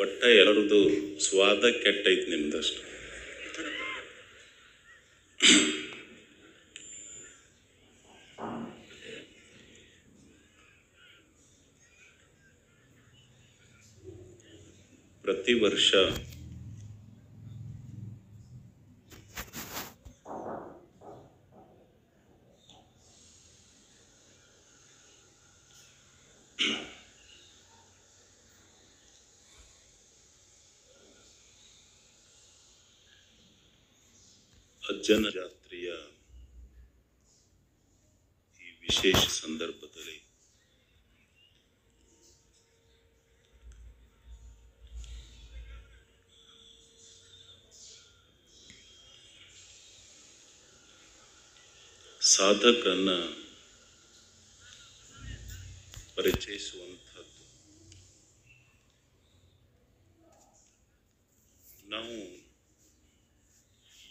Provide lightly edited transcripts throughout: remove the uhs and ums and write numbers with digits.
ಒಟ್ಟ ಎಲ್ಲರದು ಸ್ವಾದ ಕೆಟ್ಟೈತಿ ನಿಮ್ದಷ್ಟು. ಪ್ರತಿ ವರ್ಷ ಅಜ್ಜನ ಜಾತ್ರೆಯ ಈ ವಿಶೇಷ ಸಂದರ್ಭದಲ್ಲಿ ಸಾಧಕರನ್ನ ಪರಿಚಯಿಸುವಂಥದ್ದು. ನಾವು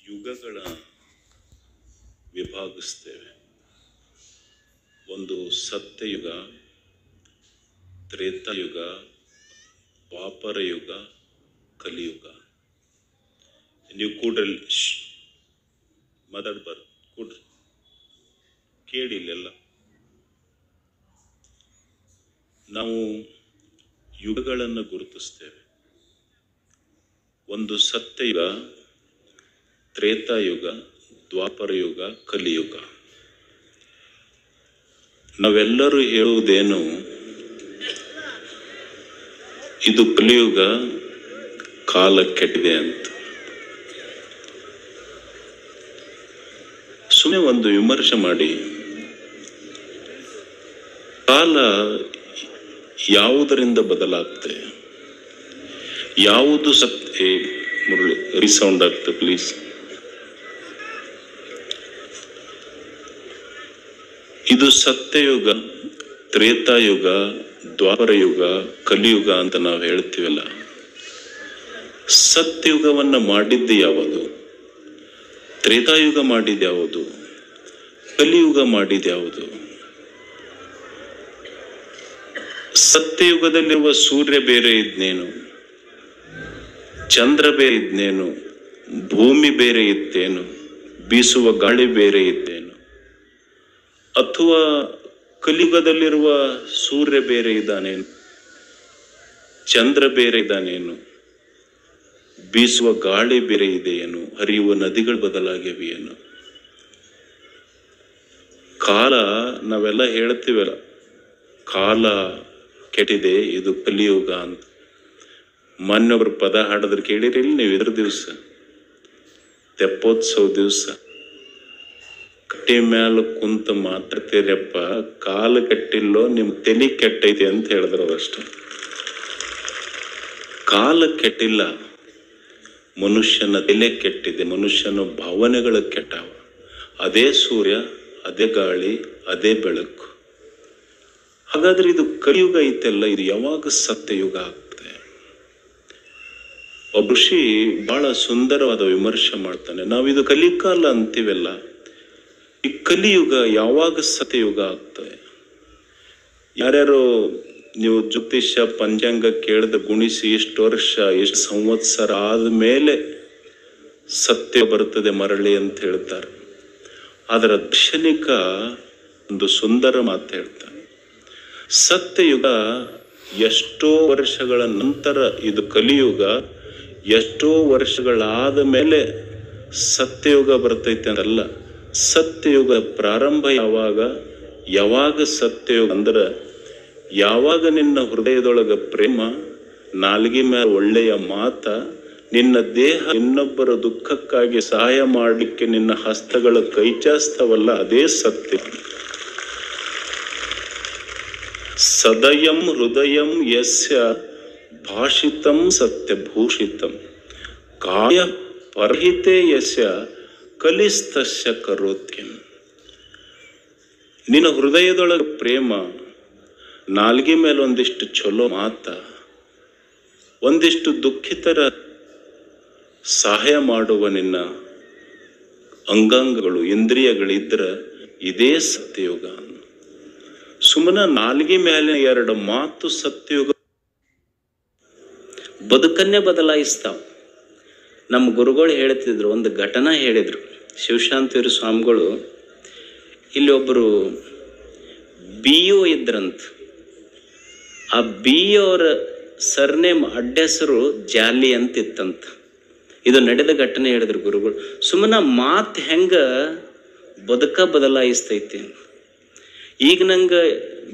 ಯುಗಗಳ ವಿಭಾಗಿಸ್ತೇವೆ. ಒಂದು ಸತ್ಯಯುಗ, ತ್ರೇತಾಯುಗ, ದ್ವಾಪರ ಯುಗ, ಕಲಿಯುಗ. ನೀವು ಕೂಡ್ರಲ್ಲಿ ಮಾತಾಡ್ಬಾರ್ದು, ಕೂಡ್ರಿ, ಕೇಳಿಲ್ಲೆಲ್ಲ. ನಾವು ಯುಗಗಳನ್ನು ಗುರುತಿಸ್ತೇವೆ. ಒಂದು ಸತ್ಯಯುಗ, ತ್ರೇತಾಯುಗ, ದ್ವಾಪರ ಯುಗ, ಕಲಿಯುಗ. ನಾವೆಲ್ಲರೂ ಹೇಳುವುದೇನು, ಇದು ಕಲಿಯುಗ, ಕಾಲ ಕೆಟ್ಟಿದೆ ಅಂತ. ಸುಮ್ಮನೆ ಒಂದು ವಿಮರ್ಶೆ ಮಾಡಿ, ಕಾಲ ಯಾವುದರಿಂದ ಬದಲಾಗ್ತದೆ? ಯಾವುದು ಸತ್ಯ? ಮುರಳಿ ರೀಸೌಂಡ್ ಆಗ್ತದೆ ಪ್ಲೀಸ್. ಇದು ಸತ್ಯಯುಗ, ತ್ರೇತಾಯುಗ, ದ್ವಾಪರ ಯುಗ, ಕಲಿಯುಗ ಅಂತ ನಾವು ಹೇಳ್ತೀವಲ್ಲ. ಸತ್ಯಯುಗವನ್ನ ಮಾಡಿದ್ದು ಯಾವುದು? ತ್ರೇತಾಯುಗ ಮಾಡಿದ್ದು ಯಾವುದು? ಕಲಿಯುಗ ಮಾಡಿದ್ದು ಯಾವುದು? ಸತ್ಯಯುಗದಲ್ಲಿರುವ ಸೂರ್ಯ ಬೇರೆ ಇದ್ನೇನು, ಚಂದ್ರ ಬೇರೆ ಇದ್ನೇನು, ಭೂಮಿ ಬೇರೆ ಇತ್ತೇನು, ಬೀಸುವ ಗಾಳಿ ಬೇರೆ ಇದ್ದೇನು? ಅಥವಾ ಕಲಿಯುಗದಲ್ಲಿರುವ ಸೂರ್ಯ ಬೇರೆ ಇದ್ದಾನೇನು, ಚಂದ್ರ ಬೇರೆ ಇದ್ದಾನೇನು, ಬೀಸುವ ಗಾಳಿ ಬೇರೆ ಇದೆಯೇನು, ಹರಿಯುವ ನದಿಗಳು ಬದಲಾಗಿವೆಯೇನು? ಕಾಲ ನಾವೆಲ್ಲ ಹೇಳ್ತೀವಲ್ಲ, ಕಾಲ ಕೆಟ್ಟಿದೆ, ಇದು ಕಲಿಯುಗ ಅಂತ. ಮೊನ್ನೊಬ್ರು ಪದ ಹಾಡಿದ್ರೆ ಕೇಳಿರಿಲ್ಲ ನೀವು? ಇದ್ರ ದಿವಸ ತೆಪ್ಪೋತ್ಸವ ದಿವಸ ಕಟ್ಟಿ ಮ್ಯಾಲ ಕುಂತ ಮಾತಾಡ್ತೀರಪ್ಪ, ಕಾಲ ಕೆಟ್ಟಿಲ್ಲೋ ನಿಮ್ ತಲೆ ಕೆಟ್ಟೈತಿ ಅಂತ ಹೇಳಿದ್ರು ಅವರಷ್ಟು. ಕಾಲ ಕೆಟ್ಟಿಲ್ಲ, ಮನುಷ್ಯನ ತಲೆ ಕೆಟ್ಟಿದೆ, ಮನುಷ್ಯನ ಭಾವನೆಗಳು ಕೆಟ್ಟವ. ಅದೇ ಸೂರ್ಯ, ಅದೇ ಗಾಳಿ, ಅದೇ ಬೆಳಕು. ಹಾಗಾದ್ರೆ ಇದು ಕಲಿಯುಗ ಐತೆಲ್ಲ, ಇದು ಯಾವಾಗ ಸತ್ಯಯುಗ ಆಗ್ತದೆ? ಒಬ್ಬ ಋಷಿ ಬಹಳ ಸುಂದರವಾದ ವಿಮರ್ಶೆ ಮಾಡ್ತಾನೆ. ನಾವಿದು ಕಲಿಕಾಲ ಅಂತೀವಲ್ಲ, ಈ ಕಲಿಯುಗ ಯಾವಾಗ ಸತ್ಯಯುಗ ಆಗ್ತದೆ? ಯಾರ್ಯಾರು ನೀವು ಜ್ಯೋತಿಷ್ಯ ಪಂಚಾಂಗ ಕೇಳಿದ ಗುಣಿಸಿ ಎಷ್ಟು ವರ್ಷ ಎಷ್ಟು ಸಂವತ್ಸರ ಆದ್ಮೇಲೆ ಸತ್ಯ ಬರ್ತದೆ ಮರಳಿ ಅಂತ ಹೇಳ್ತಾರೆ. ಅದರ ದರ್ಶನಿಕ ಒಂದು ಸುಂದರ ಮಾತು ಹೇಳ್ತಾನೆ. ಸತ್ಯಯುಗ ಎಷ್ಟೋ ವರ್ಷಗಳ ನಂತರ, ಇದು ಕಲಿಯುಗ ಎಷ್ಟೋ ವರ್ಷಗಳಾದ ಮೇಲೆ ಸತ್ಯಯುಗ ಬರ್ತೈತೆ ಅಂತಲ್ಲ. ಸತ್ಯಯುಗ ಪ್ರಾರಂಭ ಯಾವಾಗ? ಯಾವಾಗ ಸತ್ಯಯುಗ ಅಂದ್ರೆ, ಯಾವಾಗ ನಿನ್ನ ಹೃದಯದೊಳಗ ಪ್ರೇಮ, ನಾಲ್ಗೆ ಮೇಲೆ ಒಳ್ಳೆಯ ಮಾತ, ನಿನ್ನ ದೇಹ ಇನ್ನೊಬ್ಬರ ದುಃಖಕ್ಕಾಗಿ ಸಹಾಯ ಮಾಡಲಿಕ್ಕೆ ನಿನ್ನ ಹಸ್ತಗಳ ಕೈಚಾಸ್ತವಲ್ಲ, ಅದೇ ಸತ್ಯ. ಸದಯಂ ಹೃದಯಂ ಯಸ್ಯ ಭಾಷಿತಂ ಸತ್ಯಭೂಷಿತಂ ಕಾಯ ಪರಹಿತೆ ಯಸ್ಯ ಕಲಿಸ್ತಸ್ಯ ಕರೋತ್ಯಂ. ನಿನ್ನ ಹೃದಯದೊಳಗೆ ಪ್ರೇಮ, ನಾಲ್ಗೆ ಮೇಲೆ ಒಂದಿಷ್ಟು ಚಲೋ ಮಾತ, ಒಂದಿಷ್ಟು ದುಃಖಿತರ ಸಹಾಯ ಮಾಡುವ ನಿನ್ನ ಅಂಗಾಂಗಗಳು, ಇಂದ್ರಿಯಗಳಿದ್ರೆ ಇದೇ ಸತ್ಯಯುಗ. ಸುಮ್ಮನೆ ನಾಲ್ಗೆ ಮೇಲೆ ಎರಡು ಮಾತು ಸತ್ಯಯುಗ ಬದುಕನ್ನೇ ಬದಲಾಯಿಸ್ತಾವೆ. ನಮ್ಮ ಗುರುಗಳು ಹೇಳ್ತಿದ್ರು, ಒಂದು ಘಟನಾ ಹೇಳಿದರು. ಶಿವಶಾಂತಿವೀರ ಸ್ವಾಮಿಗಳು ಇಲ್ಲಿ ಒಬ್ಬರು BO ಇದ್ರಂತ. ಆ BO ಅವರ ಸರ್ನೇಮ್ ಅಡ್ಡೆಸರು ಜಾಲಿ ಅಂತ ಇತ್ತಂತ. ಇದು ನಡೆದ ಘಟನೆ ಹೇಳಿದ್ರು ಗುರುಗಳು. ಸುಮ್ಮನೆ ಮಾತು ಹೆಂಗೆ ಬದಲಾಯಿಸ್ತೈತಿ. ಈಗ ನಂಗೆ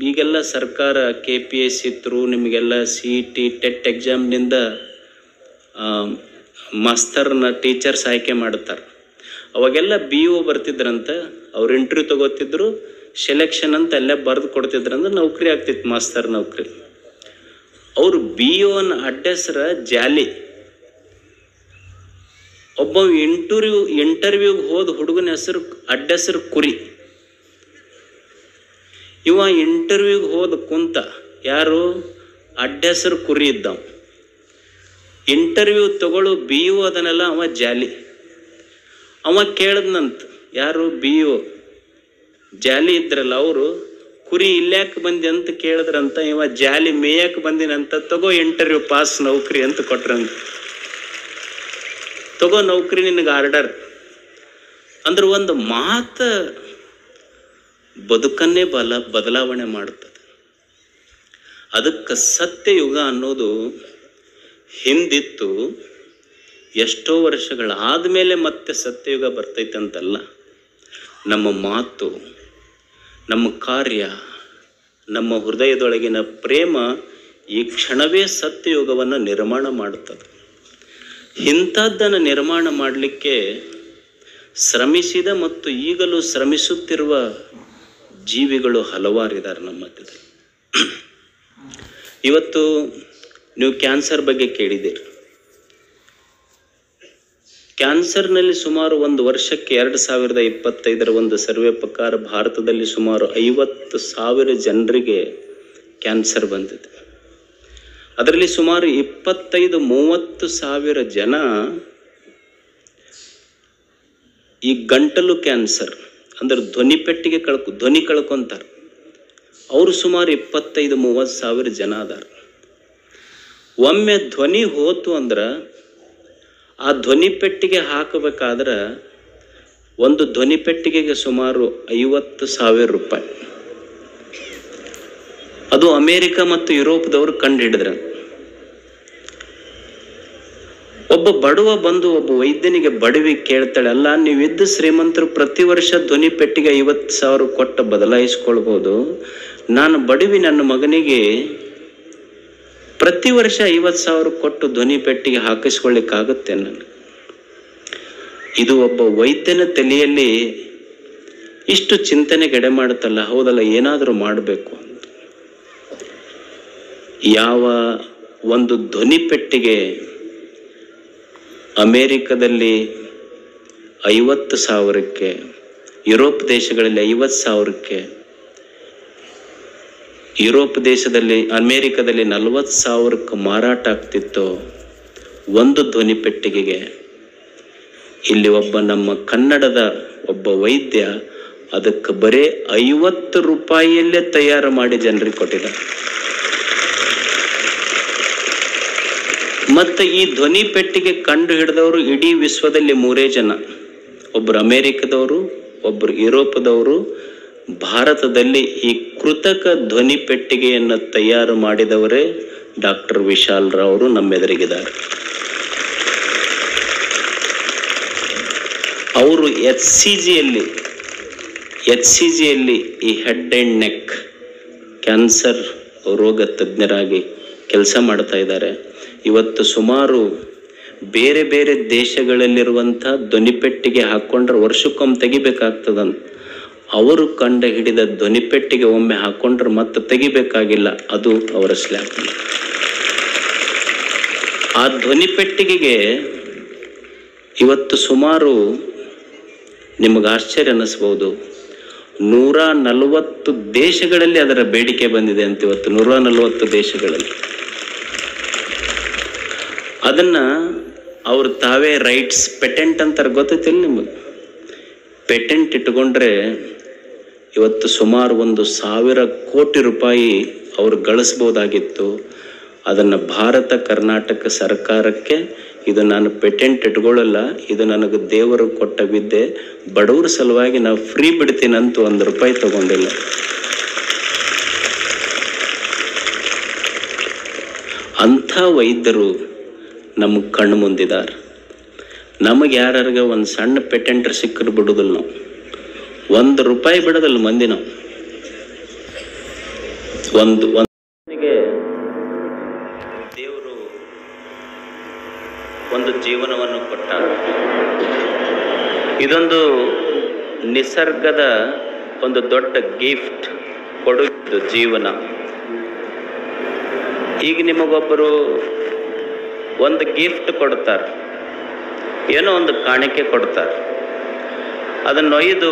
ಈಗೆಲ್ಲ ಸರ್ಕಾರ KPSC ಥ್ರೂ ನಿಮಗೆಲ್ಲ CET ಟೆಟ್ ಎಕ್ಸಾಮ್ನಿಂದ ಮಾಸ್ತರ್ನ ಟೀಚರ್ಸ್ ಆಯ್ಕೆ ಮಾಡ್ತಾರೆ. ಅವಾಗೆಲ್ಲ BO ಬರ್ತಿದ್ರಂತ, ಅವ್ರು ಇಂಟರ್ವ್ಯೂ ತಗೋತಿದ್ರು, ಸೆಲೆಕ್ಷನ್ ಅಂತ ಎಲ್ಲ ಬರೆದು ಕೊಡ್ತಿದ್ರಂದ್ರೆ ನೌಕರಿ ಆಗ್ತಿತ್ತು, ಮಾಸ್ತರ್ ನೌಕರಿ. ಅವರು BOನ ಅಡ್ಡೆಸರ ಜಾಲಿ. ಒಬ್ಬ ಇಂಟರ್ವ್ಯೂಗೆ ಹೋದ ಹುಡುಗನ ಹೆಸರು ಅಡ್ಡೆಸರು ಕುರಿ. ಇವ ಇಂಟರ್ವ್ಯೂಗೆ ಹೋದ ಕುಂತ, ಯಾರು ಅಡ್ಡೆಸರು ಕುರಿ ಇದ್ದವ. ಇಂಟರ್ವ್ಯೂ ತಗೊಳ್ಳೋ BO ಅದನ್ನೆಲ್ಲ ಅವ ಜಾಲಿ. ಅವ ಕೇಳದ್ನಂತ, ಯಾರು BO ಜಾಲಿ ಇದ್ರಲ್ಲ ಅವರು, ಕುರಿ ಇಲ್ಯಾಕೆ ಬಂದಿ ಅಂತ ಕೇಳಿದ್ರಂತ. ಇವ ಜಾಲಿ ಮೇಯಕ್ಕೆ ಬಂದಿನಂತ, ತಗೋ ಇಂಟರ್ವ್ಯೂ ಪಾಸ್, ನೌಕರಿ ಅಂತ ಕೊಟ್ರಂತ. ತಗೋ ನೌಕರಿ ನಿನಗೆ ಆರ್ಡರ್. ಅಂದ್ರೆ ಒಂದು ಮಾತು ಬದುಕನ್ನೇ ಬದಲಾವಣೆ ಮಾಡುತ್ತದೆ. ಅದಕ್ಕೆ ಸತ್ಯಯುಗ ಅನ್ನೋದು ಹಿಂದಿತ್ತು. ಎಷ್ಟೋ ವರ್ಷಗಳಾದಮೇಲೆ ಮತ್ತೆ ಸತ್ಯಯುಗ ಬರ್ತೈತಂತಲ್ಲ. ನಮ್ಮ ಮಾತು, ನಮ್ಮ ಕಾರ್ಯ, ನಮ್ಮ ಹೃದಯದೊಳಗಿನ ಪ್ರೇಮ ಈ ಕ್ಷಣವೇ ಸತ್ಯಯುಗವನ್ನು ನಿರ್ಮಾಣ ಮಾಡುತ್ತದೆ. ಇಂಥದ್ದನ್ನು ನಿರ್ಮಾಣ ಮಾಡಲಿಕ್ಕೆ ಶ್ರಮಿಸಿದ ಮತ್ತು ಈಗಲೂ ಶ್ರಮಿಸುತ್ತಿರುವ ಜೀವಿಗಳು ಹಲವಾರಿದ್ದಾರೆ ನಮ್ಮ ಮಧ್ಯದಲ್ಲಿ. ಇವತ್ತು ನೀವು ಕ್ಯಾನ್ಸರ್ ಬಗ್ಗೆ ಕೇಳಿದ್ದೀರಿ. ಕ್ಯಾನ್ಸರ್ನಲ್ಲಿ ಸುಮಾರು ಒಂದು ವರ್ಷಕ್ಕೆ 2025 ಒಂದು ಸರ್ವೆ ಪ್ರಕಾರ ಭಾರತದಲ್ಲಿ ಸುಮಾರು 50,000 ಜನರಿಗೆ ಕ್ಯಾನ್ಸರ್ ಬಂದಿದೆ. ಅದರಲ್ಲಿ ಸುಮಾರು 25-30 ಸಾವಿರ ಜನ ಈ ಗಂಟಲು ಕ್ಯಾನ್ಸರ್ ಅಂದ್ರೆ ಧ್ವನಿ ಕಳ್ಕೊಂತಾರೆ. ಅವರು ಸುಮಾರು 25-30 ಸಾವಿರ ಜನ ಅದಾರ. ಒಮ್ಮೆ ಧ್ವನಿ ಹೋತು ಅಂದ್ರೆ ಆ ಧ್ವನಿ ಪೆಟ್ಟಿಗೆ ಹಾಕಬೇಕಾದ್ರೆ ಒಂದು ಧ್ವನಿ ಪೆಟ್ಟಿಗೆಗೆ ಸುಮಾರು 50,000 ರೂಪಾಯಿ. ಅದು ಅಮೇರಿಕ ಮತ್ತು ಯುರೋಪ್ದವರು ಕಂಡು ಹಿಡಿದ್ರ. ಒಬ್ಬ ಬಡವ ಬಂದು ಒಬ್ಬ ವೈದ್ಯನಿಗೆ ಬಡವಿ ಕೇಳ್ತಾಳೆ, ಅಲ್ಲ ನೀವಿದ್ದು ಶ್ರೀಮಂತರು ಪ್ರತಿ ವರ್ಷ ಧ್ವನಿ ಪೆಟ್ಟಿಗೆ 50,000 ಕೊಟ್ಟು ಬದಲಾಯಿಸ್ಕೊಳ್ಬೋದು, ನಾನು ಬಡವಿ ನನ್ನ ಮಗನಿಗೆ ಪ್ರತಿ ವರ್ಷ 50,000 ಕೊಟ್ಟು ಧ್ವನಿ ಪೆಟ್ಟಿಗೆ ಹಾಕಿಸ್ಕೊಳ್ಳಿಕ್ಕಾಗುತ್ತೆ ನನಗೆ. ಇದು ಒಬ್ಬ ವೈದ್ಯನ ತಲೆಯಲ್ಲಿ ಇಷ್ಟು ಚಿಂತನೆಗೆಡೆ ಮಾಡುತ್ತಲ್ಲ, ಹೌದಲ್ಲ, ಏನಾದರೂ ಮಾಡಬೇಕು ಅಂತ. ಯಾವ ಒಂದು ಧ್ವನಿ ಪೆಟ್ಟಿಗೆ ಅಮೇರಿಕದಲ್ಲಿ 50,000ಕ್ಕೆ, ಯುರೋಪ್ ದೇಶಗಳಲ್ಲಿ 50,000ಕ್ಕೆ, ಯುರೋಪ್ ದೇಶದಲ್ಲಿ ಅಮೇರಿಕದಲ್ಲಿ 40,000ಕ್ಕೆ ಮಾರಾಟ ಆಗ್ತಿತ್ತು ಒಂದು ಧ್ವನಿ ಪೆಟ್ಟಿಗೆಗೆ, ಇಲ್ಲಿ ಒಬ್ಬ ನಮ್ಮ ಕನ್ನಡದ ಒಬ್ಬ ವೈದ್ಯ ಅದಕ್ಕೆ ಬರೀ 50 ರೂಪಾಯಿಯಲ್ಲೇ ತಯಾರು ಮಾಡಿ ಜನರಿಗೆ ಕೊಟ್ಟಿದ್ದ. ಮತ್ತೆ ಈ ಧ್ವನಿ ಪೆಟ್ಟಿಗೆ ಕಂಡು ಹಿಡಿದವರು ಇಡೀ ವಿಶ್ವದಲ್ಲಿ 3 ಜನ. ಒಬ್ಬರು ಅಮೇರಿಕದವರು, ಒಬ್ಬರು ಯುರೋಪದವರು, ಭಾರತದಲ್ಲಿ ಈ ಕೃತಕ ಧ್ವನಿ ಪೆಟ್ಟಿಗೆಯನ್ನು ತಯಾರು ಮಾಡಿದವರೇ ಡಾಕ್ಟರ್ ವಿಶಾಲ್ ರಾವ್ ಅವರು ನಮ್ಮೆದುರಿಗಿದ್ದಾರೆ. ಅವರು HCGಯಲ್ಲಿ ಈ ಹೆಡ್ ಅಂಡ್ ನೆಕ್ ಕ್ಯಾನ್ಸರ್ ರೋಗ ತಜ್ಞರಾಗಿ ಕೆಲಸ ಮಾಡ್ತಾ ಇದ್ದಾರೆ. ಇವತ್ತು ಸುಮಾರು ಬೇರೆ ಬೇರೆ ದೇಶಗಳಲ್ಲಿರುವಂಥ ಧ್ವನಿಪೆಟ್ಟಿಗೆ ಹಾಕ್ಕೊಂಡ್ರೆ ವರ್ಷಕ್ಕೊಮ್ಮೆ ತೆಗಿಬೇಕಾಗ್ತದಂತ. ಅವರು ಕಂಡು ಹಿಡಿದ ಧ್ವನಿಪೆಟ್ಟಿಗೆ ಒಮ್ಮೆ ಹಾಕ್ಕೊಂಡ್ರೆ ಮತ್ತೆ ತೆಗಿಬೇಕಾಗಿಲ್ಲ, ಅದು ಅವರ ಸ್ಲ್ಯಾಬ್. ಆ ಧ್ವನಿಪೆಟ್ಟಿಗೆಗೆ ಇವತ್ತು ಸುಮಾರು ನಿಮಗೆ ಆಶ್ಚರ್ಯ ಅನ್ನಿಸ್ಬೋದು, 140 ದೇಶಗಳಲ್ಲಿ ಅದರ ಬೇಡಿಕೆ ಬಂದಿದೆ ಅಂತ. ಇವತ್ತು 140 ದೇಶಗಳಲ್ಲಿ ಅದನ್ನ ಅವ್ರು ತಾವೇ ರೈಟ್ಸ್ ಪೇಟೆಂಟ್ ಅಂತಾರೆ, ಗೊತ್ತೈತಿಲ್ಲ ನಿಮಗೆ? ಪೇಟೆಂಟ್ ಇಟ್ಕೊಂಡ್ರೆ ಇವತ್ತು ಸುಮಾರು 1,000 ಕೋಟಿ ರೂಪಾಯಿ ಅವ್ರು ಗಳಿಸ್ಬೋದಾಗಿತ್ತು. ಅದನ್ನು ಭಾರತ ಕರ್ನಾಟಕ ಸರ್ಕಾರಕ್ಕೆ ಇದು ನಾನು ಪೇಟೆಂಟ್ ಇಟ್ಕೊಳ್ಳಲ್ಲ, ಇದು ನನಗೆ ದೇವರು ಕೊಟ್ಟ ವಿದ್ಯೆ, ಬಡವ್ರ ಸಲುವಾಗಿ ನಾವು ಫ್ರೀ ಬಿಡ್ತೀನಂತೂ ₹1 ತಗೊಂಡಿಲ್ಲ. ಅಂಥ ವೈದ್ಯರು ನಮಗೆ ಕಣ್ಣು ಮುಂದಿದ್ದಾರೆ. ನಮಗೆ ಯಾರ್ಯಾರಿಗೆ ಒಂದು ಸಣ್ಣ ಪೇಟೆಂಟ್ ಸಿಕ್ಕರು ಬಿಡೋದಿಲ್ಲ, ನಾವು ₹1 ಬಿಡೋದಿಲ್ಲ ಮಂದಿ. ನಾವು ಒಂದಿಗೆ ದೇವರು ಒಂದು ಜೀವನವನ್ನು ಕೊಟ್ಟ. ಇದೊಂದು ನಿಸರ್ಗದ ಒಂದು ದೊಡ್ಡ ಗಿಫ್ಟ್ ಕೊಡುವುದು ಜೀವನ. ಈಗ ನಿಮಗೊಬ್ಬರು ಒಂದು ಗಿಫ್ಟ್ ಕೊಡ್ತಾರೆ, ಏನೋ ಒಂದು ಕಾಣಿಕೆ ಕೊಡ್ತಾರೆ. ಅದನ್ನು ಒಯ್ದು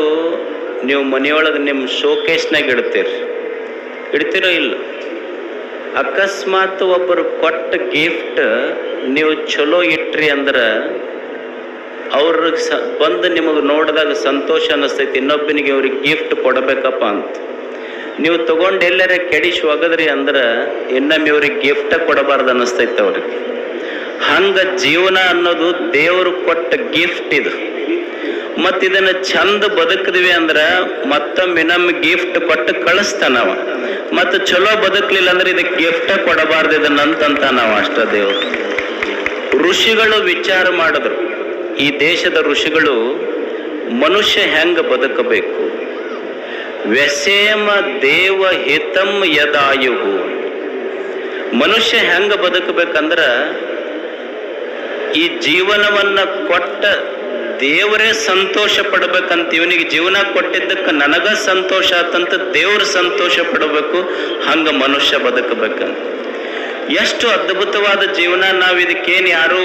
ನೀವು ಮನೆಯೊಳಗೆ ನಿಮ್ಮ ಶೋಕೇಸ್ನಾಗ ಇಡ್ತೀರೋ ಇಲ್ಲ. ಅಕಸ್ಮಾತ್ ಒಬ್ಬರು ಕೊಟ್ಟ ಗಿಫ್ಟ್ ನೀವು ಚಲೋ ಇಟ್ರಿ ಅಂದ್ರೆ ಅವ್ರಿಗೆ ಬಂದು ನಿಮಗೆ ನೋಡಿದಾಗ ಸಂತೋಷ ಅನ್ನಿಸ್ತೈತಿ, ಇನ್ನೊಬ್ಬನಿಗೆ ಅವ್ರಿಗೆ ಗಿಫ್ಟ್ ಕೊಡಬೇಕಪ್ಪ ಅಂತ. ನೀವು ತಗೊಂಡು ಎಲ್ಲರ ಕೆಡಿಸಿ ಒಗದ್ರಿ ಅಂದ್ರೆ ಇನ್ನೊಮ್ಮೆ ಇವ್ರಿಗೆ ಗಿಫ್ಟ ಕೊಡಬಾರ್ದು ಅನ್ನಿಸ್ತೈತೆ ಅವ್ರಿಗೆ. ಹಂಗೆ ಜೀವನ ಅನ್ನೋದು ದೇವರು ಕೊಟ್ಟ ಗಿಫ್ಟ್ ಇದು. ಮತ್ತು ಇದನ್ನು ಚಂದ ಬದುಕಿದ್ವಿ ಅಂದ್ರೆ ಮತ್ತೊಮ್ಮೆ ನಮ್ಮ ಗಿಫ್ಟ್ ಕೊಟ್ಟು ಕಳಿಸ್ತಾನವ. ಮತ್ತು ಚಲೋ ಬದುಕಲಿಲ್ಲ ಅಂದ್ರೆ ಇದಕ್ಕೆ ಗಿಫ್ಟ ಕೊಡಬಾರ್ದು ಇದನ್ನಂತ ನಾವು ಅಷ್ಟ. ದೇವರು ಋಷಿಗಳು ವಿಚಾರ ಮಾಡಿದ್ರು, ಈ ದೇಶದ ಋಷಿಗಳು ಮನುಷ್ಯ ಹೆಂಗೆ ಬದುಕಬೇಕು. ವ್ಯಸೇಮ ದೇವ ಹಿತಂ ಯದಾಯುಹು, ಮನುಷ್ಯ ಹೆಂಗೆ ಬದುಕಬೇಕಂದ್ರೆ ಈ ಜೀವನವನ್ನು ಕೊಟ್ಟ ದೇವರೇ ಸಂತೋಷ ಪಡಬೇಕಂತ. ಇವನಿಗೆ ಜೀವನ ಕೊಟ್ಟಿದ್ದಕ್ಕೆ ನನಗ ಸಂತೋಷ ಆತಂತ ದೇವ್ರ ಸಂತೋಷ ಪಡಬೇಕು, ಹಂಗೆ ಮನುಷ್ಯ ಬದುಕಬೇಕಂತ. ಎಷ್ಟು ಅದ್ಭುತವಾದ ಜೀವನ. ನಾವು ಇದಕ್ಕೇನು ಯಾರು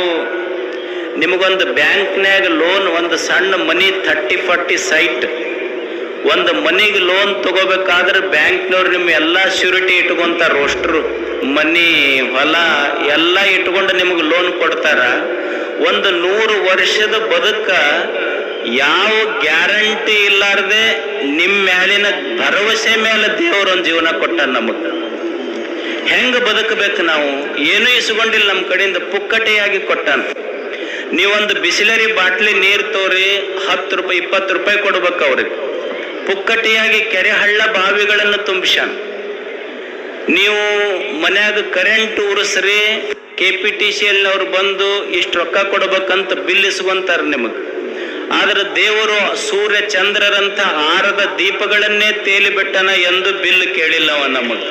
ನಿಮಗೊಂದು ಬ್ಯಾಂಕ್ನ್ಯಾಗ ಲೋನ್, ಒಂದು ಸಣ್ಣ ಮನಿ 30-40 ಸೈಟ್, ಒಂದು ಮನಿಗೆ ಲೋನ್ ತಗೋಬೇಕಾದ್ರೆ ಬ್ಯಾಂಕ್ನವ್ರು ನಿಮ್ಮ ಎಲ್ಲ ಶ್ಯೂರಿಟಿ ಇಟ್ಕೊಂತಾರ. ರೋಸ್ಟ್ರು, ಮನಿ, ಹೊಲ ಎಲ್ಲ ಇಟ್ಕೊಂಡು ನಿಮಗೆ ಲೋನ್ ಕೊಡ್ತಾರ. ಒಂದು 100 ವರ್ಷದ ಬದುಕ ಯಾವ ಗ್ಯಾರಂಟಿ ಇಲ್ಲಾರ್ದೆ ನಿಮ್ಮ ಮ್ಯಾಲಿನ ಭರವಸೆ ಮೇಲೆ ದೇವರೊಂದು ಜೀವನ ಕೊಟ್ಟ ನಮಗೆ. ಹೆಂಗೆ ಬದುಕಬೇಕು ನಾವು? ಏನೂ ಇಸ್ಕೊಂಡಿಲ್ಲ ನಮ್ಮ ಕಡೆಯಿಂದ, ಪುಕ್ಕಟೆಯಾಗಿ ಕೊಟ್ಟಾನ. ನೀವೊಂದು ಬಿಸಿಲರಿ ಬಾಟ್ಲಿ ನೀರು ತೋರಿ ₹10 ₹20 ಕೊಡ್ಬೇಕು ಅವ್ರಿಗೆ. ಪುಕ್ಕಟೆಯಾಗಿ ಕೆರೆ ಹಳ್ಳ ಬಾವಿಗಳನ್ನು ತುಂಬಿಸ್ಯಾನ. ನೀವು ಮನ್ಯಾಗ ಕರೆಂಟ್ ಉರಿಸ್ರಿ, KPTCLನವ್ರು ಬಂದು ಇಷ್ಟು ರೊಕ್ಕ ಕೊಡ್ಬೇಕಂತ ಬಿಲ್ ಇಸ್ಕೊಂತಾರೆ ನಿಮಗೆ. ಆದ್ರೆ ದೇವರು ಸೂರ್ಯ ಚಂದ್ರರಂಥ ಆರದ ದೀಪಗಳನ್ನೇ ತೇಲಿ ಬಿಟ್ಟನ ಎಂದು ಬಿಲ್ ಕೇಳಿಲ್ಲವ ನಮಗೆ.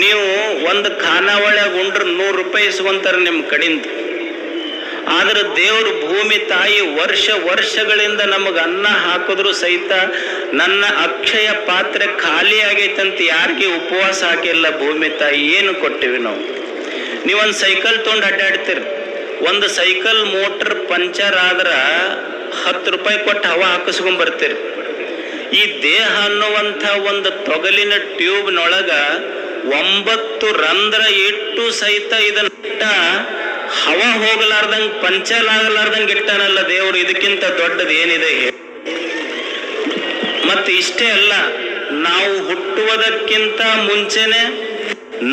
ನೀವು ಒಂದು ಖಾನಾವಳಿಯಾಗ ಉಂಡ್ರೆ ₹100 ಇಸ್ಕೊಂತಾರೆ ನಿಮ್ಮ ಕಡೆಯಿಂದ. ಆದ್ರೆ ದೇವರು ಭೂಮಿ ತಾಯಿ ವರ್ಷಗಳಿಂದ ನಮಗೆ ಅನ್ನ ಹಾಕಿದ್ರು ಸಹಿತ ನನ್ನ ಅಕ್ಷಯ ಪಾತ್ರೆ ಖಾಲಿ ಆಗೈತಂತ ಯಾರಿಗೆ ಉಪವಾಸ ಹಾಕಿಲ್ಲ ಭೂಮಿ ತಾಯಿ. ಏನು ಕೊಟ್ಟಿವಿ ನಾವು? ನೀವೊಂದು ಸೈಕಲ್ ತೊಗೊಂಡು ಅಡ್ಡಾಡ್ತೀರಿ, ಒಂದು ಸೈಕಲ್ ಮೋಟರ್ ಪಂಚರ್ ಆದ್ರೆ ₹10 ಕೊಟ್ಟು ಹವಾ ಹಾಕಿಸ್ಕೊಂಡ್ ಬರ್ತೀರಿ. ಈ ದೇಹ ಅನ್ನುವಂಥ ಒಂದು ತೊಗಲಿನ ಟ್ಯೂಬ್ನೊಳಗ 9 ರಂಧ್ರ ಇಟ್ಟು ಸಹಿತ ಇದನ್ನ ಹವಾ ಹೋಗಲಾರ್ದಂಗೆ, ಪಂಚರ್ ಆಗಲಾರ್ದಂಗೆ ಇಟ್ಟಾನಲ್ಲ ದೇವರು. ಇದಕ್ಕಿಂತ ದೊಡ್ಡದು ಏನಿದೆ? ಮತ್ತೆ ಇಷ್ಟೇ ಅಲ್ಲ, ನಾವು ಹುಟ್ಟುವುದಕ್ಕಿಂತ ಮುಂಚೆನೆ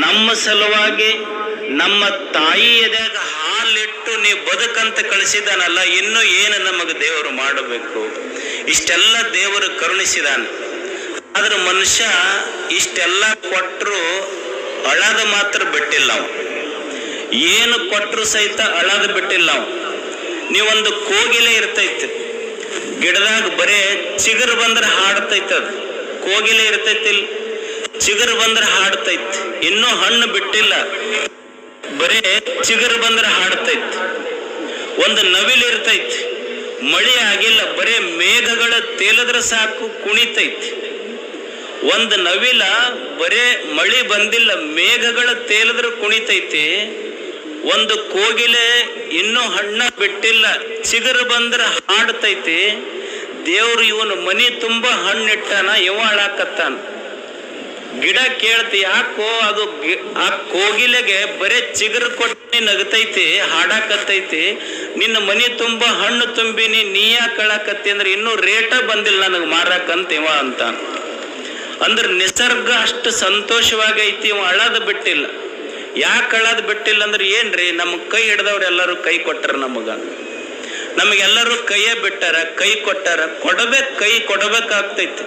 ನಮ್ಮ ಸಲುವಾಗಿ ನಮ್ಮ ತಾಯಿ ಎದೆಗ ಹಾಲಿಟ್ಟು ನೀವು ಬದುಕಂತ ಕಳಿಸಿದಾನಲ್ಲ, ಇನ್ನು ಏನು ನಮಗೆ ದೇವರು ಮಾಡಬೇಕು? ಇಷ್ಟೆಲ್ಲ ದೇವರು ಕರುಣಿಸಿದಾನೆ. ಆದ್ರೆ ಮನುಷ್ಯ ಇಷ್ಟೆಲ್ಲ ಕೊಟ್ಟರು ಅಳದ ಮಾತ್ರ ಬಿಟ್ಟಿಲ್ಲ. ನಾವು ಏನು ಕೊಟ್ಟರು ಸಹಿತ ಅಳದ ಬಿಟ್ಟಿಲ್ಲ. ನಾವು ನೀವೊಂದು ಕೋಗಿಲೆ ಇರ್ತೈತಿ ಗಿಡದಾಗ, ಬರೇ ಚಿಗುರು ಬಂದ್ರೆ ಹಾಡ್ತೈತೆ. ಅದು ಕೋಗಿಲೆ ಇರ್ತೈತಿಲ್, ಚಿಗುರು ಬಂದ್ರೆ ಹಾಡ್ತೈತಿ. ಇನ್ನೂ ಹಣ್ಣು ಬಿಟ್ಟಿಲ್ಲ, ಬರೇ ಚಿಗುರು ಬಂದ್ರೆ ಹಾಡ್ತೈತಿ. ಒಂದು ನವಿಲು ಇರ್ತೈತಿ, ಮಳೆ ಆಗಿಲ್ಲ, ಬರೇ ಮೇಘಗಳ ತೇಲದ್ರೆ ಸಾಕು ಕುಣಿತೈತಿ. ಒಂದು ನವಿಲ ಬರೇ ಮಳೆ ಬಂದಿಲ್ಲ, ಮೇಘಗಳ ತೇಲಿದ್ರೆ ಕುಣಿತೈತಿ. ಒಂದು ಕೋಗಿಲೆ ಇನ್ನೂ ಹಣ್ಣ ಬಿಟ್ಟಿಲ್ಲ, ಚಿಗುರು ಬಂದ್ರೆ ಹಾಡ್ತೈತಿ. ದೇವ್ರು ಇವನು ಮನಿ ತುಂಬ ಹಣ್ಣಿಟ್ಟಾನ, ಇವ ಹಾಳಾಕತ್ತಾನ. ಗಿಡ ಕೇಳ್ತಿ, ಯಾಕೋ ಅದು ಆ ಕೋಗಿಲೆಗೆ ಬರೇ ಚಿಗುರು ಕೊಟ್ಟು ನಗತೈತಿ, ಹಾಡಾಕತ್ತೈತಿ. ನಿನ್ನ ಮನಿ ತುಂಬ ಹಣ್ಣು ತುಂಬಿನಿ, ನೀ ಯಾಕೆ ಕಳಾಕತ್ತಿ ಅಂದ್ರೆ ಇನ್ನೂ ರೇಟ ಬಂದಿಲ್ಲ ನನಗೆ ಮಾರಾಕಂತ ಇವ ಅಂತ. ಅಂದ್ರೆ ನಿಸರ್ಗ ಅಷ್ಟು ಸಂತೋಷವಾಗೈತಿ, ಇವ ಅಳದ್ ಬಿಟ್ಟಿಲ್ಲ. ಯಾಕೆ ಅಳದ್ ಬಿಟ್ಟಿಲ್ಲ ಅಂದ್ರೆ ಏನ್ರಿ, ನಮಗ್ ಕೈ ಹಿಡ್ದವ್ರು ಎಲ್ಲರೂ ಕೈ ಕೊಟ್ಟಾರ, ನಮಗೆಲ್ಲರೂ ಕೈಯೇ ಬಿಟ್ಟಾರ, ಕೈ ಕೊಟ್ಟಾರ, ಕೈ ಕೊಡಬೇಕಾಗ್ತೈತಿ.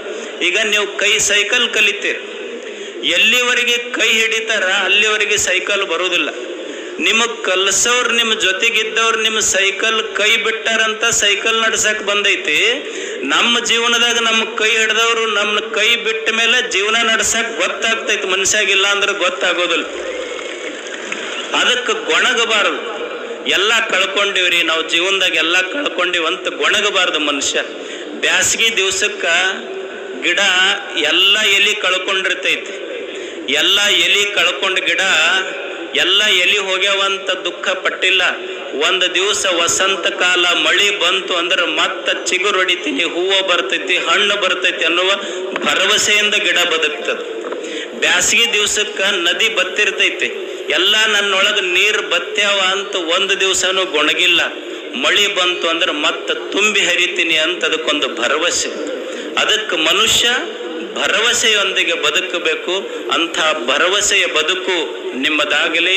ಈಗ ನೀವು ಸೈಕಲ್ ಕಲಿತೀರಿ, ಎಲ್ಲಿವರೆಗೆ ಕೈ ಹಿಡಿತಾರ ಅಲ್ಲಿವರೆಗೆ ಸೈಕಲ್ ಬರುವುದಿಲ್ಲ. ನಿಮಗ್ ಕಲ್ಸವ್ರು, ನಿಮ್ಮ ಜೊತೆಗಿದ್ದವ್ರು ನಿಮ್ಮ ಸೈಕಲ್ ಕೈ ಬಿಟ್ಟಾರಂತ ಸೈಕಲ್ ನಡ್ಸಕ್ ಬಂದೈತಿ. ನಮ್ಮ ಜೀವನದಾಗ ನಮ್ಮ ಕೈ ಹಿಡ್ದವ್ರು ನಮ್ಮ ಕೈ ಬಿಟ್ಟ ಮೇಲೆ ಜೀವನ ನಡ್ಸಕ್ ಗೊತ್ತಾಗ್ತೈತಿ, ಮನುಷ್ಯಾಗಿಲ್ಲ ಅಂದ್ರೆ ಗೊತ್ತಾಗೋದಿಲ್ಲ. ಅದಕ್ಕೆ ಗೊಣಗಬಾರದು. ಎಲ್ಲ ಕಳ್ಕೊಂಡಿವ್ರಿ ನಾವು ಜೀವನದಾಗ, ಎಲ್ಲ ಕಳ್ಕೊಂಡಿವಂತ ಗೊಣಗಬಾರ್ದು ಮನುಷ್ಯ. ಬ್ಯಾಸಗಿ ದಿವ್ಸಕ್ಕ ಗಿಡ ಎಲ್ಲ ಎಲಿ ಕಳ್ಕೊಂಡಿರ್ತೈತಿ, ಎಲ್ಲ ಎಲಿ ಕಳ್ಕೊಂಡ ಗಿಡ ಎಲ್ಲ ಎಲಿ ಹೋಗ್ಯಾವಂತ ದುಃಖ ಪಟ್ಟಿಲ್ಲ. ಒಂದು ದಿವಸ ವಸಂತ ಕಾಲ ಮಳಿ ಬಂತು ಅಂದ್ರೆ ಮತ್ತ ಚಿಗುರು ಹೊಡಿತೀನಿ, ಹೂವು ಬರ್ತೈತಿ, ಹಣ್ಣು ಬರ್ತೈತಿ ಅನ್ನುವ ಭರವಸೆಯಿಂದ ಗಿಡ ಬದುಕ್ತದೆ. ಬ್ಯಾಸಗಿ ದಿವ್ಸಕ್ಕ ನದಿ ಬತ್ತಿರ್ತೈತಿ, ಎಲ್ಲ ನನ್ನೊಳಗೆ ನೀರು ಬತ್ಯಾವ ಅಂತ ಒಂದು ದಿವಸನೂ ಗೊಣಗಿಲ್ಲ. ಮಳಿ ಬಂತು ಅಂದ್ರೆ ಮತ್ತೆ ತುಂಬಿ ಹರಿತೀನಿ ಅಂತ ಅದಕ್ಕೊಂದು ಭರವಸೆ. ಅದಕ್ಕೆ ಮನುಷ್ಯ ಭರವಸೆಯೊಂದಿಗೆ ಬದುಕಬೇಕು. ಅಂಥ ಭರವಸೆಯ ಬದುಕು ನಿಮ್ಮದಾಗಲಿ.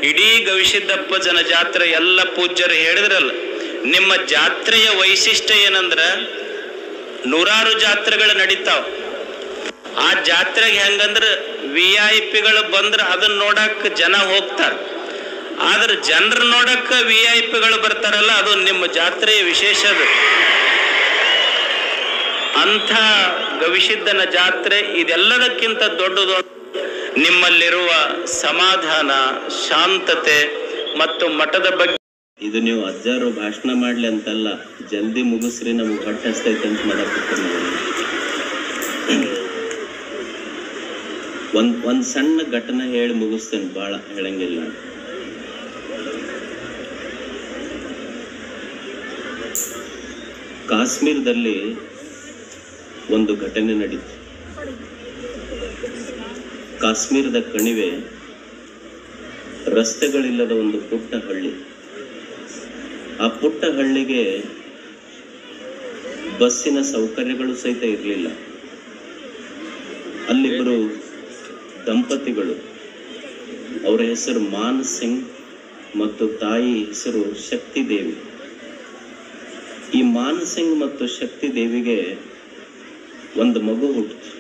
ಇಡೀ ಗವಿಸಿದ್ದಪ್ಪಜ್ಜನ ಜಾತ್ರೆ ಎಲ್ಲ ಪೂಜ್ಯರು ಹೇಳಿದ್ರಲ್ಲ, ನಿಮ್ಮ ಜಾತ್ರೆಯ ವೈಶಿಷ್ಟ್ಯ ಏನಂದ್ರೆ ನೂರಾರು ಜಾತ್ರೆಗಳು ನಡೀತಾವ. ಆ ಜಾತ್ರೆಗೆ ಹೆಂಗಂದ್ರೆ VIP ಬಂದ್ರೆ ಅದನ್ನ ನೋಡಕ್ ಜನ ಹೋಗ್ತಾರ, ಆದ್ರೆ ಜನರ ನೋಡಕ್ಕ VIP ಬರ್ತಾರಲ್ಲ, ಅದು ನಿಮ್ಮ ಜಾತ್ರೆಯ ವಿಶೇಷ. ಅದು ಅಂಥ ಗವಿಸಿದ್ದನ ಜಾತ್ರೆ ಇದೆಲ್ಲದಕ್ಕಿಂತ ದೊಡ್ಡದು. ನಿಮ್ಮಲ್ಲಿರುವ ಸಮಾಧಾನ, ಶಾಂತತೆ ಮತ್ತು ಮಠದ ಬಗ್ಗೆ. ಇದು ನೀವು ಅಜ್ಜಾರು ಭಾಷಣ ಮಾಡ್ಲಿ ಅಂತಲ್ಲ, ಜಲ್ದಿ ಮುಗಿಸ್ರಿ ನಮಗೆ ಹೊಟ್ಟೆ ಹಸ್ತೈತೆ ಅಂತ ಮಾಡಕ್ಕೆ. ಒಂದ್ ಸಣ್ಣ ಘಟನೆ ಹೇಳಿ ಮುಗಿಸ್ತೇನೆ, ಭಾಳ ಹೇಳಂಗಿಲ್ಲ. ಕಾಶ್ಮೀರದಲ್ಲಿ ಒಂದು ಘಟನೆ ನಡೀತು. ಕಾಶ್ಮೀರದ ಕಣಿವೆ, ರಸ್ತೆಗಳಿಲ್ಲದ ಒಂದು ಪುಟ್ಟ ಹಳ್ಳಿ. ಆ ಪುಟ್ಟ ಹಳ್ಳಿಗೆ ಬಸ್ಸಿನ ಸೌಕರ್ಯಗಳು ಸಹಿತ ಇರಲಿಲ್ಲ. ಅಲ್ಲಿಬ್ಬರು ದಂಪತಿಗಳು, ಅವರ ಹೆಸರು ಮಾನ್ ಸಿಂಗ್ ಮತ್ತು ತಾಯಿ ಹೆಸರು ಶಕ್ತಿ ದೇವಿ. ಈ ಮಾನ್ ಸಿಂಗ್ ಮತ್ತು ಶಕ್ತಿ ದೇವಿಗೆ ಒಂದು ಮಗು ಹುಟ್ಟಿತು.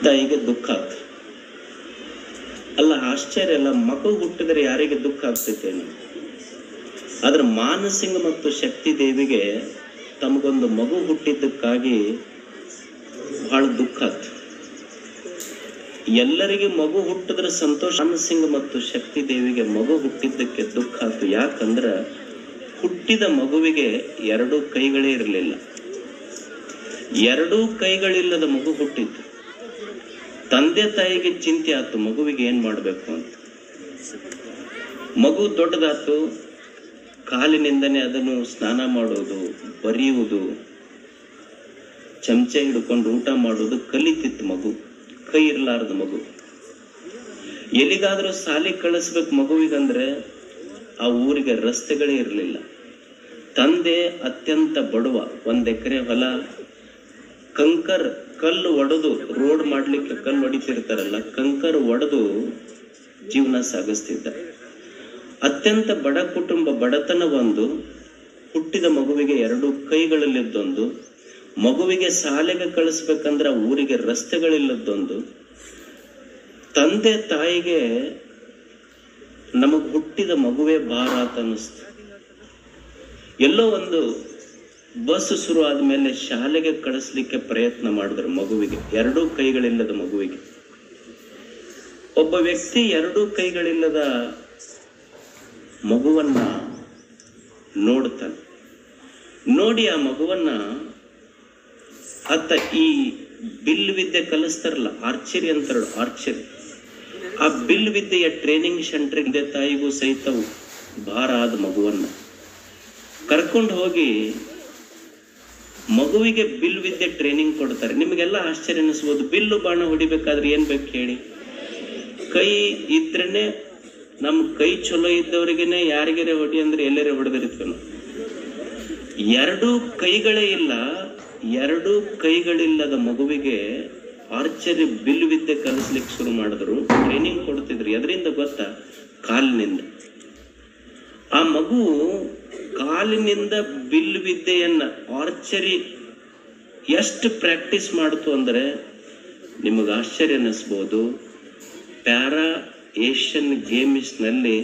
ತಾಯಿಗೆ ದುಃಖ ಆಗ್ತದೆ. ಅಲ್ಲ, ಆಶ್ಚರ್ಯ ಅಲ್ಲ, ಮಗು ಹುಟ್ಟಿದ್ರೆ ಯಾರಿಗೆ ದುಃಖ ಆಗ್ತೈತೇನು? ಆದ್ರೆ ಮಾನ್ ಸಿಂಗ್ ಮತ್ತು ಶಕ್ತಿ ದೇವಿಗೆ ತಮಗೊಂದು ಮಗು ಹುಟ್ಟಿದ್ದಕ್ಕಾಗಿ ಬಹಳ ದುಃಖ ಆಯ್ತು. ಎಲ್ಲರಿಗೆ ಮಗು ಹುಟ್ಟಿದ್ರೆ ಸಂತೋಷ, ಮಾನ್ ಸಿಂಗ್ ಮತ್ತು ಶಕ್ತಿ ದೇವಿಗೆ ಮಗು ಹುಟ್ಟಿದ್ದಕ್ಕೆ ದುಃಖ ಆಯ್ತು. ಯಾಕಂದ್ರೆ ಹುಟ್ಟಿದ ಮಗುವಿಗೆ 2 ಕೈಗಳೇ ಇರಲಿಲ್ಲ. 2 ಕೈಗಳಿಲ್ಲದ ಮಗು ಹುಟ್ಟಿತ್ತು. ತಂದೆ ತಾಯಿಗೆ ಚಿಂತೆ ಆಯ್ತು, ಮಗುವಿಗೆ ಏನ್ ಮಾಡ್ಬೇಕು ಅಂತ. ಮಗು ದೊಡ್ಡದಾತು, ಕಾಲಿನಿಂದನೇ ಅದನ್ನು ಸ್ನಾನ ಮಾಡೋದು, ಬರೆಯುವುದು, ಚಮಚೆ ಹಿಡ್ಕೊಂಡು ಊಟ ಮಾಡೋದು ಕಲಿತಿತ್ತು ಮಗು. ಕೈ ಇರಲಾರ್ದ ಮಗು. ಎಲ್ಲಿಗಾದ್ರೂ ಸಾಲಿ ಕಳಿಸ್ಬೇಕು ಮಗುವಿಗಂದ್ರೆ ಆ ಊರಿಗೆ ರಸ್ತೆಗಳೇ ಇರಲಿಲ್ಲ. ತಂದೆ ಅತ್ಯಂತ ಬಡವ, 1 ಎಕರೆ ಹೊಲ, ಕಲ್ಲು ಒಡೆದು, ರೋಡ್ ಮಾಡ್ಲಿಕ್ಕೆ ಕಲ್ಲು ಹೊಡಿತಿರ್ತಾರಲ್ಲ, ಕಂಕರ್ ಒಡೆದು ಜೀವನ ಸಾಗಿಸ್ತಿದ್ದ. ಅತ್ಯಂತ ಬಡ ಕುಟುಂಬ, ಬಡತನ ಒಂದು, ಹುಟ್ಟಿದ ಮಗುವಿಗೆ 2 ಕೈಗಳಲ್ಲಿದ್ದೊಂದು, ಮಗುವಿಗೆ ಶಾಲೆಗೆ ಕಳಿಸ್ಬೇಕಂದ್ರೆ ಊರಿಗೆ ರಸ್ತೆಗಳಿಲ್ಲದೊಂದು. ತಂದೆ ತಾಯಿಗೆ ನಮಗ್ ಹುಟ್ಟಿದ ಮಗುವೇ ಭಾರ ಅಂತ ಅನ್ನಿಸ್ತು. ಎಲ್ಲೋ ಒಂದು ಬಸ್ ಶುರು ಆದ್ಮೇಲೆ ಶಾಲೆಗೆ ಕಳಿಸ್ಲಿಕ್ಕೆ ಪ್ರಯತ್ನ ಮಾಡಿದ್ರು ಮಗುವಿಗೆ, 2 ಕೈಗಳಿಲ್ಲದ ಮಗುವಿಗೆ. ಒಬ್ಬ ವ್ಯಕ್ತಿ 2 ಕೈಗಳಿಲ್ಲದ ಮಗುವನ್ನ ನೋಡ್ತಾನೆ. ನೋಡಿ ಆ ಮಗುವನ್ನ ಈ ಬಿಲ್ ವಿದ್ಯೆ ಕಲಿಸ್ತಾರಲ್ಲ, ಆರ್ಚರಿ ಅಂತಾರ, ಆರ್ಚರಿ, ಆ ಬಿಲ್ ವಿದ್ಯೆಯ ಟ್ರೈನಿಂಗ್ ಸೆಂಟರ್ ತಾಯಿಗೂ ಸಹಿತ ಭಾರ ಆದ ಮಗುವನ್ನ ಕರ್ಕೊಂಡು ಹೋಗಿ ಮಗುವಿಗೆ ಬಿಲ್ ವಿದ್ಯೆ ಟ್ರೈನಿಂಗ್ ಕೊಡ್ತಾರೆ. ನಿಮಗೆಲ್ಲ ಆಶ್ಚರ್ಯ ಅನಿಸ್ಬೋದು, ಬಿಲ್ಲು ಬಾಣ ಹೊಡಿಬೇಕಾದ್ರೆ ಏನ್ ಬೇಕು ಹೇಳಿ? ಕೈ ಇದ್ರೇನೆ. ನಮ್ಮ ಕೈ ಚಲೋ ಇದ್ದವ್ರಿಗೇನೆ ಯಾರಿಗಾರೆ ಹೊಡಿ ಅಂದ್ರೆ ಎಲ್ಲರೇ ಹೊಡೆದಿರ್ತೀವಿ ನಾವು. 2 ಕೈಗಳೇ ಇಲ್ಲ, ಎರಡು ಕೈಗಳಿಲ್ಲದ ಮಗುವಿಗೆ ಆರ್ಚರಿ ಬಿಲ್ ವಿದ್ಯೆ ಕಲಿಸ್ಲಿಕ್ಕೆ ಶುರು ಮಾಡಿದ್ರು. ಟ್ರೈನಿಂಗ್ ಕೊಡ್ತಿದ್ರು. ಎದರಿಂದ ಗೊತ್ತಾ? ಕಾಲಿನಿಂದ. ಆ ಮಗು ಕಾಲಿನಿಂದ ಬಿಲ್ ವಿದ್ಯೆಯನ್ನ, ಆರ್ಚರಿ ಎಷ್ಟು ಪ್ರಾಕ್ಟೀಸ್ ಮಾಡ್ತು ಅಂದ್ರೆ ನಿಮಗೆ ಆಶ್ಚರ್ಯ ಅನ್ನಿಸ್ಬೋದು. ಪ್ಯಾರಾ ಏಷ್ಯನ್ ಗೇಮ್ಸ್ನಲ್ಲಿ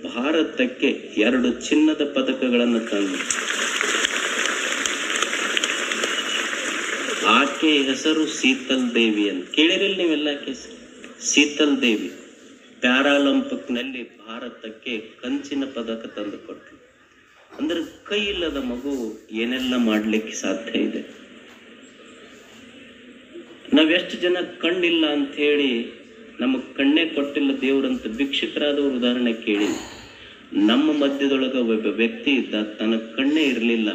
ಭಾರತಕ್ಕೆ 2 ಚಿನ್ನದ ಪದಕಗಳನ್ನು ತಂದು. ಆಕೆ ಹೆಸರು ಶೀತಲ್ ದೇವಿ ಅಂತ ಕೇಳಿರಲಿ ನೀವೆಲ್ಲ. ಆಕೆ ಶೀತಲ್ ದೇವಿ ಪ್ಯಾರಾಲಿಂಪಿಕ್ನಲ್ಲಿ ಭಾರತಕ್ಕೆ ಕಂಚಿನ ಪದಕ ತಂದು ಕೊಟ್ಟರು. ಅಂದ್ರೆ ಕೈ ಇಲ್ಲದ ಮಗು ಏನೆಲ್ಲ ಮಾಡ್ಲಿಕ್ಕೆ ಸಾಧ್ಯ ಇದೆ. ನಾವೆಷ್ಟು ಜನ ಕಣ್ಣಿಲ್ಲ ಅಂತ ಹೇಳಿ ನಮಗ್ ಕಣ್ಣೇ ಕೊಟ್ಟಿಲ್ಲ ದೇವ್ರಂತ ಭಿಕ್ಷುಕರಾದವ್ರ ಉದಾಹರಣೆ ಕೇಳಿ. ನಮ್ಮ ಮಧ್ಯದೊಳಗ ಒಬ್ಬ ವ್ಯಕ್ತಿ ಇದ್ದ, ತನಗೆ ಕಣ್ಣೇ ಇರಲಿಲ್ಲ.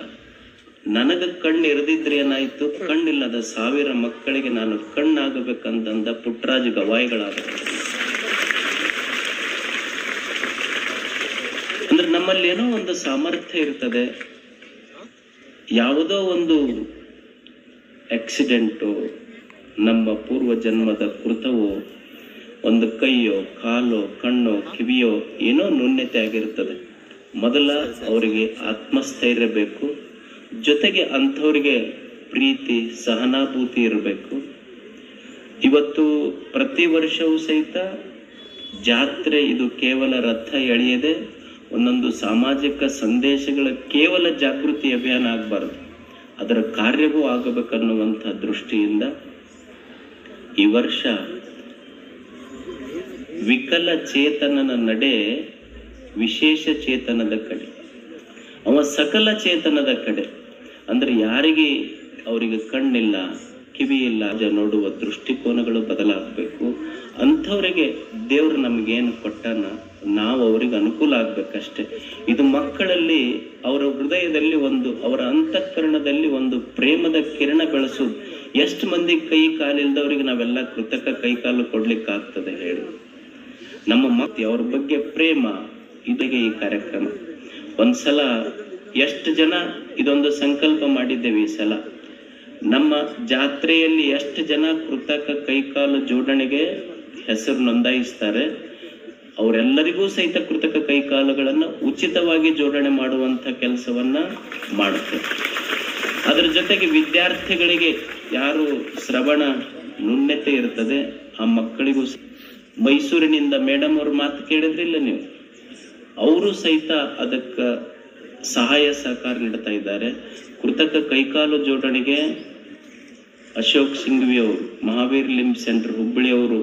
ನನಗ ಕಣ್ಣು ಇರದಿದ್ರೆ ಏನಾಯ್ತು, ಕಣ್ಣಿಲ್ಲದ 1000 ಮಕ್ಕಳಿಗೆ ನಾನು ಕಣ್ಣಾಗಬೇಕಂತಂದ ಪುಟ್ಟರಾಜ ಗವಾಯಿಗಳಾದ. ಅಂದ್ರೆ ನಮ್ಮಲ್ಲಿ ಏನೋ ಒಂದು ಸಾಮರ್ಥ್ಯ ಇರ್ತದೆ. ಯಾವುದೋ ಒಂದು ಆಕ್ಸಿಡೆಂಟು, ನಮ್ಮ ಪೂರ್ವ ಜನ್ಮದ ಕೃತವೋ, ಒಂದು ಕೈಯೋ ಕಾಲೋ ಕಣ್ಣೋ ಕಿವಿಯೋ ಏನೋ ನ್ಯೂನ್ಯತೆ ಆಗಿರ್ತದೆ. ಮೊದಲ ಅವರಿಗೆ ಆತ್ಮಸ್ಥೈರ್ಯ ಬೇಕು, ಜೊತೆಗೆ ಅಂಥವ್ರಿಗೆ ಪ್ರೀತಿ ಸಹನಾಭೂತಿ ಇರಬೇಕು. ಇವತ್ತು ಪ್ರತಿ ವರ್ಷವೂ ಸಹಿತ ಜಾತ್ರೆ ಇದು ಕೇವಲ ರಥ ಎಳೆಯದೆ ಒಂದೊಂದು ಸಾಮಾಜಿಕ ಸಂದೇಶಗಳ ಕೇವಲ ಜಾಗೃತಿ ಅಭಿಯಾನ ಆಗಬಾರ್ದು, ಅದರ ಕಾರ್ಯವೂ ಆಗಬೇಕನ್ನುವಂಥ ದೃಷ್ಟಿಯಿಂದ ಈ ವರ್ಷ ವಿಕಲಚೇತನನ ನಡೆ ವಿಶೇಷ ಚೇತನದ ಕಡೆ, ಅವ ಸಕಲ ಚೇತನದ ಕಡೆ. ಅಂದ್ರೆ ಯಾರಿಗೆ ಅವರಿಗೆ ಕಣ್ಣಿಲ್ಲ ಕಿವಿ ಇಲ್ಲ ನೋಡುವ ದೃಷ್ಟಿಕೋನಗಳು ಬದಲಾಗಬೇಕು. ಅಂಥವರಿಗೆ ದೇವರು ನಮಗೇನು ಕೊಟ್ಟಾನ ನಾವು ಅವ್ರಿಗೆ ಅನುಕೂಲ ಆಗ್ಬೇಕಷ್ಟೆ. ಇದು ಮಕ್ಕಳಲ್ಲಿ ಅವರ ಹೃದಯದಲ್ಲಿ ಒಂದು, ಅವರ ಅಂತಃಕರಣದಲ್ಲಿ ಒಂದು ಪ್ರೇಮದ ಕಿರಣ ಬೆಳೆಸೋದು. ಎಷ್ಟು ಮಂದಿ ಕೈ ಕಾಲಿಲ್ದವ್ರಿಗೆ ನಾವೆಲ್ಲ ಕೃತಕ ಕೈ ಕಾಲು ಕೊಡ್ಲಿಕ್ಕೆ ಆಗ್ತದೆ ಹೇಳಿ? ನಮ್ಮ ಮಕ್ಕಳು ಅವ್ರ ಬಗ್ಗೆ ಪ್ರೇಮ ಇದಕ್ಕೆ ಈ ಕಾರ್ಯಕ್ರಮ. ಒಂದ್ಸಲ ಎಷ್ಟು ಜನ ಇದೊಂದು ಸಂಕಲ್ಪ ಮಾಡಿದ್ದೇವೆ. ಈ ಸಲ ನಮ್ಮ ಜಾತ್ರೆಯಲ್ಲಿ ಎಷ್ಟು ಜನ ಕೃತಕ ಕೈಕಾಲು ಜೋಡಣೆಗೆ ಹೆಸರು ನೋಂದಾಯಿಸ್ತಾರೆ, ಅವರೆಲ್ಲರಿಗೂ ಸಹಿತ ಕೃತಕ ಕೈಕಾಲುಗಳನ್ನು ಉಚಿತವಾಗಿ ಜೋಡಣೆ ಮಾಡುವಂತ ಕೆಲಸವನ್ನ ಮಾಡುತ್ತೇವೆ. ಅದರ ಜೊತೆಗೆ ವಿದ್ಯಾರ್ಥಿಗಳಿಗೆ ಯಾರು ಶ್ರವಣ ನ್ಯೂನ್ಯತೆ ಇರ್ತದೆ ಆ ಮಕ್ಕಳಿಗೂ ಮೈಸೂರಿನಿಂದ ಮೇಡಮ್ ಅವ್ರ ಮಾತು ಕೇಳಿದ್ರಿಲ್ಲ ನೀವು, ಅವರು ಸಹಿತ ಅದಕ್ಕೆ ಸಹಾಯ ಸಹಕಾರ ನೀಡ್ತಾ ಇದ್ದಾರೆ. ಕೃತಕ ಕೈಕಾಲು ಜೋಡಣೆಗೆ ಅಶೋಕ್ ಸಿಂಘವಿ ಅವರು, ಮಹಾವೀರ್ ಲಿಂಬ್ ಸೆಂಟರ್ ಹುಬ್ಬಳ್ಳಿ ಅವರು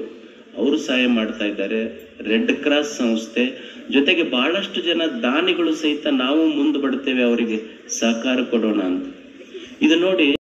ಸಹಾಯ ಮಾಡ್ತಾ ಇದ್ದಾರೆ. ರೆಡ್ ಕ್ರಾಸ್ ಸಂಸ್ಥೆ ಜೊತೆಗೆ ಬಹಳಷ್ಟು ಜನ ದಾನಿಗಳು ಸಹಿತ ನಾವು ಮುಂದೆ ಬಡ್ತೇವೆ ಅವರಿಗೆ ಸಹಕಾರ ಕೊಡೋಣ ಅಂತ. ಇದು ನೋಡಿ